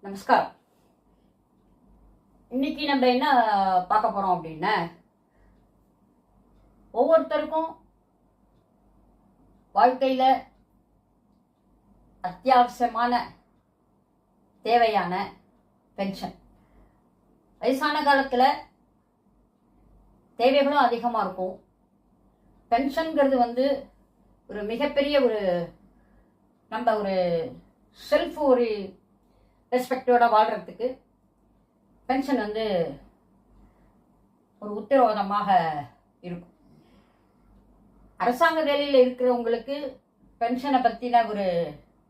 நமஸ்காரம். இன்னைக்கு நம்ம என்ன பார்க்க போறோம் அப்படின்னா, ஒவ்வொருத்தருக்கும் வாழ்க்கையில அத்தியாவசியமான தேவையான பென்ஷன். வயசான காலத்துல தேவைகளும் அதிகமா இருக்கும். பென்ஷன்ங்கிறது ஒரு மிகப்பெரிய நம்ம செல்ஃப் ரெஸ்பெக்டோட வாழ்றதுக்கு பென்ஷன் ஒரு உத்தரவாதமாக இருக்கும். அரசாங்க வேலையில் இருக்கிறவங்களுக்கு பென்ஷனை பற்றின ஒரு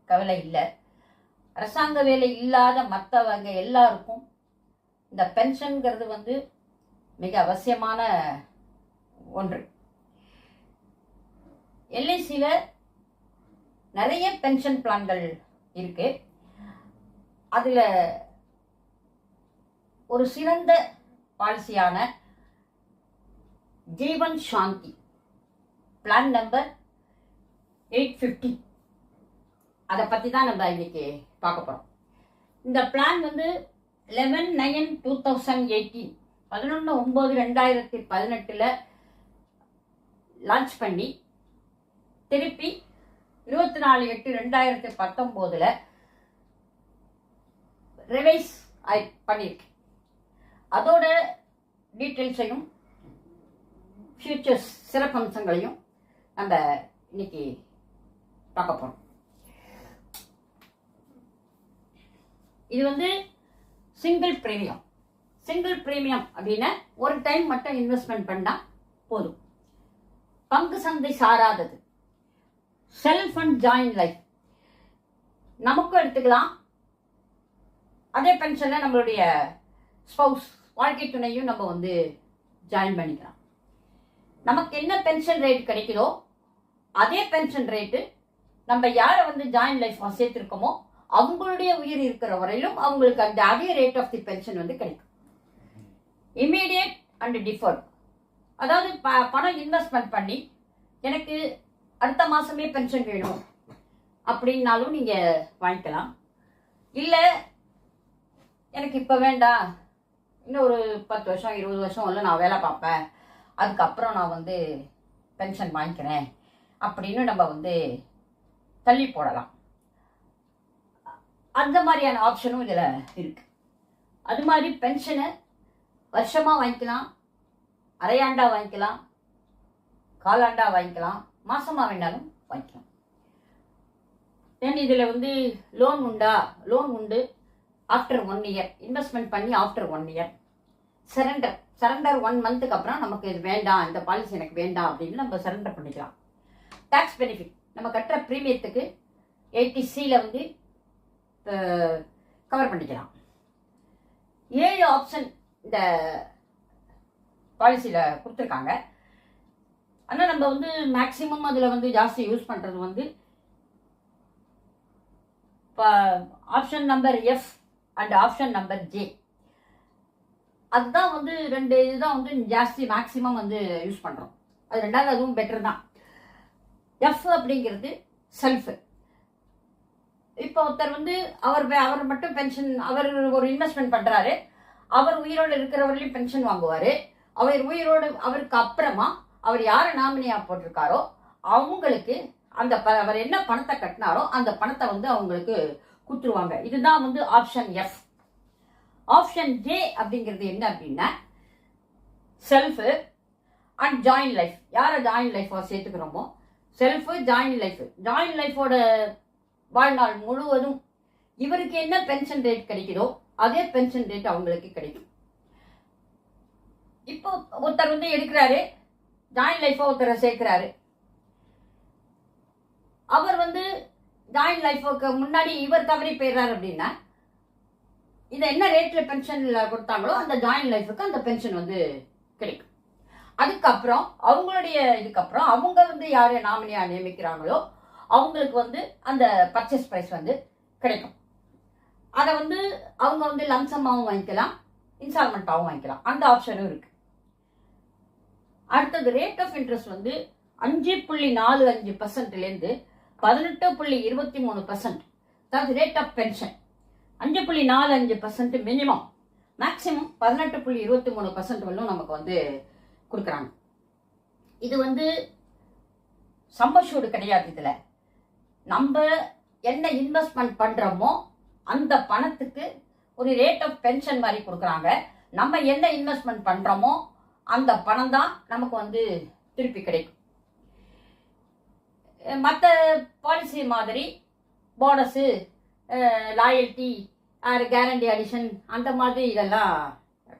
கவலை இல்லை. அரசாங்க வேலை இல்லாத மற்றவங்க எல்லாருக்கும் இந்த பென்ஷன்கிறது மிக அவசியமான ஒன்று. எல்ஐசியில் நிறைய பென்ஷன் பிளான்கள் இருக்கு. அதில் ஒரு சிறந்த பாலிசியான ஜீவன் சாந்தி பிளான் நம்பர் 850, அதை பற்றி தான் நம்ம இன்னைக்கு பார்க்க போகிறோம். இந்த பிளான் 11/9/2018 11/9/2018 லான்ச் பண்ணி திருப்பி 24/8/2019 ரிவைஸ் பண்ணியிருக்கு. அதோட டீட்டெயில்ஸையும் ஃபியூச்சர்ஸ் சிறப்பம்சங்களையும் நம்ம இன்னைக்கு பார்க்க போறோம். இது சிங்கிள் பிரீமியம். சிங்கிள் பிரீமியம் அப்படின்னா ஒரு டைம் மட்டும் இன்வெஸ்ட்மெண்ட் பண்ணா போதும். பங்கு சந்தை சாராதது, செல்ஃப் அண்ட் ஜாயின் லைஃப் நமக்கும் எடுத்துக்கலாம். அதே பென்ஷன்ல நம்மளுடைய ஸ்பவுஸ் வாழ்க்கை துணையும் நம்ம ஜாயின் பண்ணிக்கலாம். நமக்கு என்ன பென்ஷன் ரேட் கிடைக்குதோ அதே பென்ஷன் ரேட்டு நம்ம யாரை ஜாயின் லைஃப் சேர்த்திருக்கோமோ அவங்களுடைய உயிர் இருக்கிற வரையிலும் அவங்களுக்கு அதே ரேட் ஆஃப் தி பென்ஷன் கிடைக்கும். இம்மீடியட் அண்ட் டிஃபர்ட், அதாவது பணம் இன்வெஸ்ட்மெண்ட் பண்ணி எனக்கு அடுத்த மாசமே பென்ஷன் வேணும் அப்படின்னாலும் நீங்க வாங்கிக்கலாம். இல்லை எனக்கு இப்போ வேண்டாம், இன்னும் ஒரு 10 வருஷம் 20 வருஷம் இல்லை நான் வேலை பார்ப்பேன், அதுக்கப்புறம் நான் பென்ஷன் வாங்கிக்கிறேன் அப்படின்னு நம்ம தள்ளி போடலாம். அந்த மாதிரியான ஆப்ஷனும் இதில் இருக்கு. அது மாதிரி பென்ஷனை வருஷமாக வாங்கிக்கலாம், அரையாண்டா வாங்கிக்கலாம், காலாண்டா வாங்கிக்கலாம், மாசமாக வேண்டாலும் வாங்கிக்கலாம். தென் இதில் லோன் உண்டா? லோன் உண்டு. ஆஃப்டர் 1 இயர் இன்வெஸ்ட்மெண்ட் பண்ணி ஆஃப்டர் 1 இயர் சரண்டர் 1 மந்த்துக்கு அப்புறம் நமக்கு இது வேண்டாம், இந்த பாலிசி எனக்கு வேண்டாம் அப்படின்னு நம்ம சரண்டர் பண்ணிக்கலாம். டாக்ஸ் பெனிஃபிட் நம்ம கட்டுற ப்ரீமியத்துக்கு 80Cல கவர் பண்ணிக்கலாம். 7 ஆப்ஷன் இந்த பாலிசியில் கொடுத்துருக்காங்க. ஆனால் நம்ம மேக்சிமம் அதில் ஜாஸ்தி யூஸ் பண்ணுறது option number F and option number J. அதுதான் 2 இதுதான் ஜாஸ்தி மேக்சிமம் யூஸ் பண்ணுறோம். அது ரெண்டாவது அதுவும் பெட்டர் தான். எஃப் அப்படிங்கிறது செல்ஃப். இப்போ ஒருத்தர் அவர் மட்டும் பென்ஷன், அவர் ஒரு இன்வெஸ்ட்மெண்ட் பண்ணுறாரு, அவர் உயிரோடு இருக்கிறவர்களையும் பென்ஷன் வாங்குவார். அவருக்கு அப்புறமா அவர் யாரை நாமினியா போட்டிருக்காரோ அவங்களுக்கு அவர் என்ன பணத்தை கட்டினாரோ அந்த பணத்தை அவங்களுக்கு கொடுத்துருவாங்க. இதுதான் ஆப்ஷன் எஃப். ஆப்ஷன் ஜே அப்படிங்கிறது என்ன அப்படின்னா செல்ஃப் அண்ட் ஜாயின் லைஃப். யாரை ஜாயின் லைஃப் சேர்த்துக்கிறோமோ செல்ஃப் ஜாயின் லைஃப். ஜாயின் லைஃபோட வாழ்நாள் முழுவதும் இவருக்கு என்ன பென்ஷன் ரேட் கிடைக்குதோ அதே பென்ஷன் ரேட் அவங்களுக்கு கிடைக்கும். இப்போ ஒருத்தர் எடுக்கிறாரு, ஜாயின் லைஃபை ஒருத்தரை சேர்க்கிறாரு. அவர் ஜாயின் லைஃபுக்கு முன்னாடி இவர் தவறி போயிடுறாரு அப்படின்னா இதை என்ன ரேட்ல பென்ஷன்ல கொடுத்தாங்களோ அந்த ஜாயின் லைஃபுக்கு அந்த பென்ஷன் கிடைக்கும். அதுக்கப்புறம் அவங்களுடைய இதுக்கப்புறம் அவங்க யாரை நாமினியா நியமிக்கிறாங்களோ அவங்களுக்கு அந்த பர்ச்சேஸ் பிரைஸ் கிடைக்கும். அதை அவங்க லம்சமாகவும் வாங்கிக்கலாம், இன்ஸ்டால்மெண்ட்டாகவும் வாங்கிக்கலாம். அந்த ஆப்ஷனும் இருக்கு. அடுத்தது ரேட் ஆஃப் இன்ட்ரெஸ்ட் 5.45%லேருந்து 18.23%. அதாவது rate of pension 5.45% minimum, maximum 18.23% வரலும் நமக்கு வந்து கொடுக்குறாங்க. இது வந்து சம்பஷூடு கிடையாது. இதுல நம்ம என்ன இன்வெஸ்ட்மெண்ட் பண்றோமோ அந்த பணத்துக்கு ஒரு ரேட் ஆஃப் பென்ஷன் மாதிரி கொடுக்குறாங்க. நம்ம என்ன இன்வெஸ்ட்மெண்ட் பண்றோமோ அந்த பணம் தான் நமக்கு வந்து திருப்பி கிடைக்கும். மற்ற பாலிசி மாதிரி போனஸு, லாயல்ட்டி, கேரண்டி அடிஷன் அந்த மாதிரி இதெல்லாம்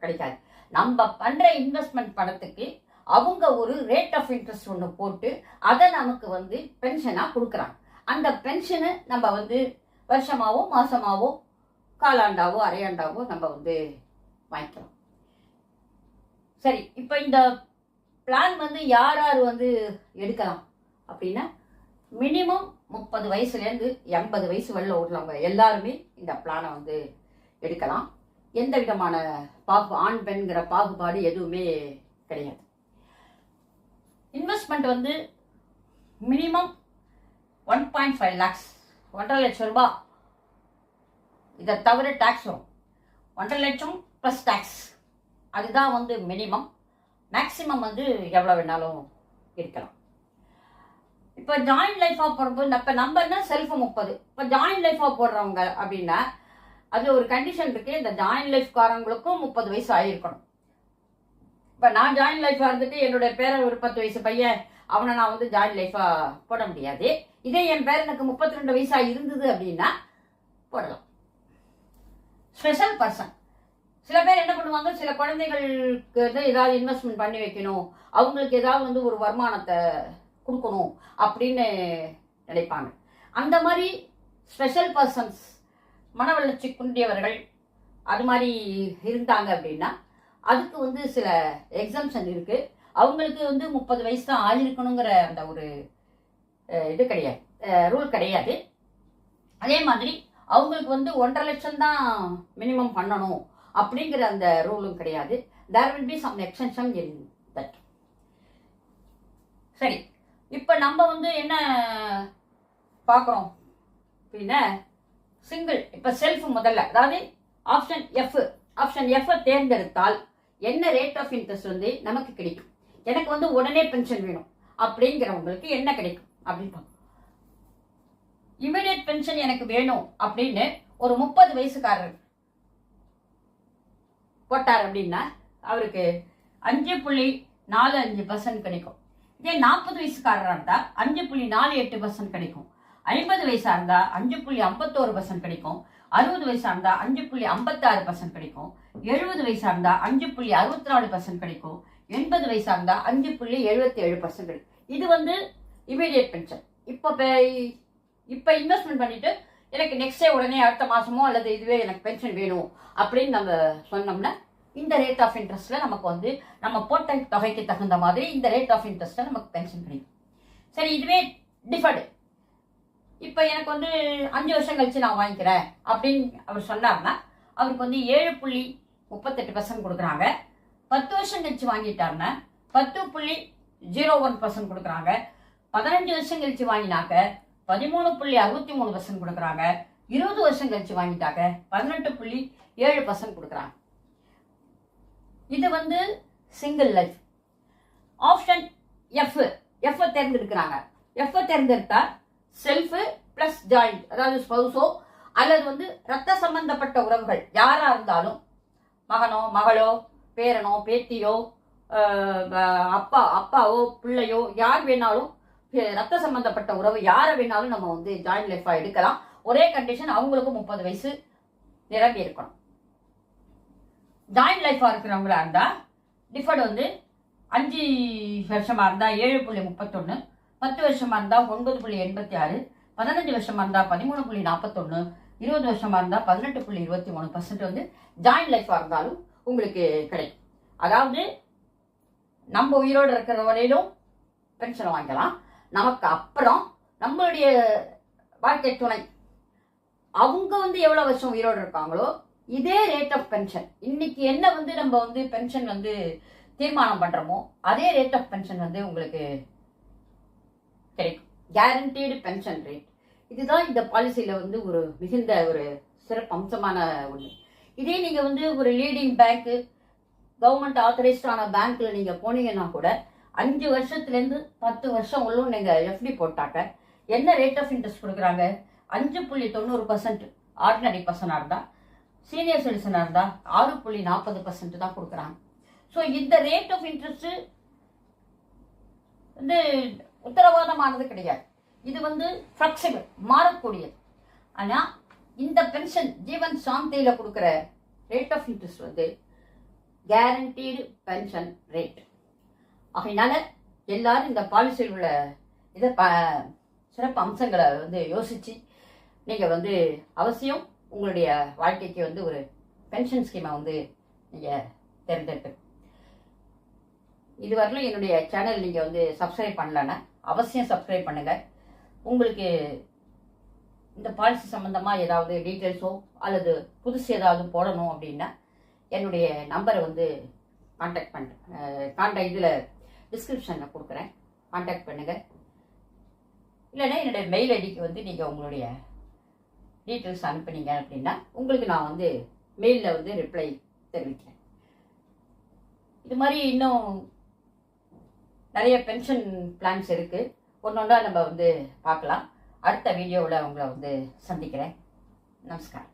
கிடைக்காது. நம்ம பண்ற இன்வெஸ்ட்மெண்ட் பணத்துக்கு அவங்க ஒரு ரேட் ஆஃப் இன்ட்ரெஸ்ட் ஒன்று போட்டு அதை நமக்கு வந்து பென்ஷனாக கொடுக்குறாங்க. அந்த பென்ஷனு நம்ம வந்து வருஷமாவோ மாசமாவோ காலாண்டாவோ அரையாண்டாவோ நம்ம வந்து வாங்கிக்கலாம். சரி, இப்போ இந்த பிளான் வந்து யார் யார் வந்து எடுக்கலாம் அப்படின்னா, மினிமம் 30 வயசுலேருந்து 80 வயசு வரல உள்ளவங்க எல்லாருமே இந்த பிளானை வந்து எடுக்கலாம். எந்த விதமான ஆண் பெண்கிற பாகுபாடு எதுவுமே கிடையாது. இன்வெஸ்ட்மெண்ட் வந்து மினிமம் 1.5 lakhs, 1.5 லட்சம் ரூபாய். இதை தவிர டாக்ஸ் வரும். 1.5 லட்சம் ப்ளஸ் டாக்ஸ், அதுதான் வந்து மினிமம். மேக்சிமம் வந்து எவ்வளோ வேணாலும் இருக்கலாம். இப்போ ஜாயிண்ட் லைஃபாக போடும்போது இப்போ நம்பர்னா செல்ஃப் 30. இப்போ ஜாயிண்ட் லைஃபாக போடுறவங்க அப்படின்னா அது ஒரு கண்டிஷன் இருக்கு. இந்த ஜாயிண்ட் லைஃப்காரங்களுக்கும் 30 வயசு ஆகிருக்கணும். இப்போ நான் ஜாயிண்ட் லைஃபாக இருந்துட்டு என்னுடைய பேரன் ஒரு 10 வயசு பையன், அவனை நான் வந்து ஜாயிண்ட் லைஃபாக போட முடியாது. இதே என் பேரனுக்கு 32 வயசாக இருந்தது அப்படின்னா போடலாம். ஸ்பெஷல் பர்சன், சில பேர் என்ன பண்ணுவாங்க, சில குழந்தைகளுக்கு வந்து ஏதாவது இன்வெஸ்ட்மெண்ட் பண்ணி வைக்கணும், அவங்களுக்கு ஏதாவது வந்து ஒரு வருமானத்தை கொடுக்கணும் அப்படின்னு நினைப்பாங்க. அந்த மாதிரி ஸ்பெஷல் பர்சன்ஸ், மன வளர்ச்சி குன்றியவர்கள் அது மாதிரி இருந்தாங்க அப்படின்னா அதுக்கு வந்து சில எக்ஸம்ஷன் இருக்கு. அவங்களுக்கு வந்து 30 வயசு தான் ஆகிருக்கணுங்கிற அந்த ஒரு இது கிடையாது, ரூல் கிடையாது. அதே மாதிரி அவங்களுக்கு வந்து 1.5 லட்சம் தான் மினிமம் பண்ணணும் அப்படிங்கிற அந்த ரூலும் கிடையாது. There will be some exception in that. சரி, இப்போ நம்ம வந்து என்ன பார்க்குறோம் அப்படின்னா, சிங்கிள், இப்போ செல்ஃப் முதல்ல, அதாவது ஆப்ஷன் எஃப் தேர்ந்தெடுத்தால் என்ன ரேட் ஆஃப் இன்ட்ரெஸ்ட் வந்து நமக்கு கிடைக்கும். எனக்கு வந்து உடனே பென்ஷன் வேணும் அப்படிங்கிறவங்களுக்கு என்ன கிடைக்கும் அப்படின்னு, இமிடியட் பென்ஷன் எனக்கு வேணும் அப்படின்னு ஒரு 30 வயசுக்காரர் போட்டார் அப்படின்னா அவருக்கு 5.45% கிடைக்கும். இதே 40 வயசுக்காரராக இருந்தா 5.48% கிடைக்கும். 50 வயசா இருந்தா 5.51% கிடைக்கும். 60 வயசா இருந்தா 5.56% கிடைக்கும். 70 வயசா இருந்தா 5.64% கிடைக்கும். 80 வயசா இருந்தா 5.77% கிடைக்கும். இது வந்து இமீடியட் பென்ஷன். இப்போ இன்வெஸ்ட்மெண்ட் பண்ணிட்டு எனக்கு நெக்ஸ்ட் டே உடனே அடுத்த மாசமோ அல்லது இதுவே எனக்கு பென்ஷன் வேணும் அப்படின்னு நம்ம சொன்னோம்னா இந்த ரேட் ஆஃப் இன்ட்ரெஸ்ட்ல நமக்கு வந்து நம்ம போட்ட தொகைக்கு தகுந்த மாதிரி இந்த ரேட் ஆஃப் இன்ட்ரெஸ்ட்ல நமக்கு பென்ஷன் கிடைக்கும். சரி, இதுவே டிஃபர்டு, இப்போ எனக்கு வந்து 5 வருஷம் கழிச்சு நான் வாங்கிக்கிறேன் அப்படின்னு அவர் சொன்னார்னா அவருக்கு வந்து 7.38% கொடுக்குறாங்க. 10 வருஷம் கழிச்சு வாங்கிட்டாருன்னா 10.01% கொடுக்குறாங்க. 15 வருஷம் கழிச்சு வாங்கினாக்க 13.63% கொடுக்குறாங்க. 20 வருஷம் கழிச்சு வாங்கிட்டாக்க 18.7% கொடுக்குறாங்க. இது வந்து சிங்கிள் லைஃப். ஆப்ஷன் எஃப் தேர்ந்தெடுக்கிறாங்க. எஃப் தேர்ந்தெடுத்தா செல்ஃப் பிளஸ் ஜாயிண்ட், அதாவது ஸ்பௌஸோ அல்லது வந்து ரத்த சம்பந்தப்பட்ட உறவுகள் யாரா இருந்தாலும், மகனோ மகளோ பேரனோ பேத்தியோ அப்பாவோ பிள்ளையோ யார் வேணாலும், ரத்த சம்பந்தப்பட்ட உறவு யாரை வேணாலும் நம்ம வந்து ஜாயிண்ட் லைஃபா எடுக்கலாம். ஒரே கண்டிஷன், அவங்களுக்கும் 30 வயசு நிரம்பி இருக்கணும். ஜாயிண்ட் லைஃபா இருக்கிறவங்களா இருந்தா டிஃபர்டு வந்து 5 வருஷமா இருந்தா 7.31, 10 வருஷமா இருந்தா 9.86, 15 வருஷமா இருந்தா 13.41, 20 வருஷமா இருந்தா 18.23% வந்து ஜாயிண்ட் லைஃபா இருந்தாலும் உங்களுக்கு கிடைக்கும். அதாவது நம்ம உயிரோடு இருக்கிற வரையிலும் பென்ஷன் வாங்கிக்கலாம். நமக்கு அப்புறம் நம்மளுடைய வாழ்க்கை துணை அவங்க வந்து எவ்வளவு வருஷம் உயிரோடு இருக்காங்களோ இதே ரேட் ஆஃப் பென்ஷன், இன்னைக்கு என்ன வந்து நம்ம வந்து பென்ஷன் வந்து தீர்மானம் பண்றோமோ அதே ரேட் ஆஃப் பென்ஷன் வந்து உங்களுக்கு கிடைக்கும். Guaranteed pension rate. இதுதான் இந்த பாலிசியில வந்து ஒரு மிகுந்த ஒரு சிறப்பு அம்சமான ஒன்று. இதே நீங்கள் வந்து ஒரு லீடிங் பேங்க்கு, கவர்மெண்ட் ஆத்தரைஸ்டான பேங்க்ல நீங்கள் போனீங்கன்னா கூட 5 வருஷத்துலேருந்து 10 வருஷம் உள்ளும் நீங்கள் எஃப்டி போட்டாக்க என்ன ரேட் ஆஃப் இன்ட்ரெஸ்ட் கொடுக்குறாங்க? 5.90%. ஆர்டினரி பர்சனாக இருந்தால், சீனியர் சிட்டிசனாக இருந்தால் 6.40% தான் கொடுக்குறாங்க. ஸோ இந்த ரேட் ஆஃப் இன்ட்ரெஸ்ட்டு வந்து உத்தரவாதமானது கிடையாது. இது வந்து ஃப்ளெக்சிபிள், மாறக்கூடியது. ஆனால் இந்த பென்ஷன் ஜீவன் சாந்தியில் கொடுக்குற ரேட் ஆஃப் இன்ட்ரெஸ்ட் வந்து கேரண்டீடு பென்ஷன் ரேட். ஆகையினால எல்லாரும் இந்த பாலிசியில் உள்ள இதை சிறப்பு அம்சங்களை வந்து யோசித்து நீங்கள் வந்து அவசியம் உங்களுடைய வாழ்க்கைக்கு வந்து ஒரு பென்ஷன் ஸ்கீமை வந்து நீங்கள் தேர்ந்தெடுத்து. இதுவரையிலும் என்னுடைய சேனல் நீங்கள் வந்து சப்ஸ்கிரைப் பண்ணலன்னா அவசியம் சப்ஸ்கிரைப் பண்ணுங்கள். உங்களுக்கு இந்த பாலிசி சம்மந்தமாக ஏதாவது டீட்டெயில்ஸோ அல்லது புதுசு ஏதாவது போடணும் அப்படின்னா என்னுடைய நம்பரை வந்து இதில் டிஸ்கிரிப்ஷனில் கொடுக்குறேன், கான்டாக்ட் பண்ணுங்கள். இல்லைன்னா என்னுடைய மெயில் ஐடிக்கு வந்து நீங்கள் உங்களுடைய டீட்டெயில்ஸ் அனுப்புனீங்க அப்படின்னா உங்களுக்கு நான் வந்து மெயிலில் வந்து ரிப்ளை தெரிவிக்கிறேன். இது மாதிரி இன்னும் நிறைய பென்ஷன் பிளான்ஸ் இருக்குது. ஒன்றா நம்ம வந்து பார்க்கலாம். அடுத்த வீடியோவில் உங்களை வந்து சந்திக்கிறேன். நமஸ்காரம்.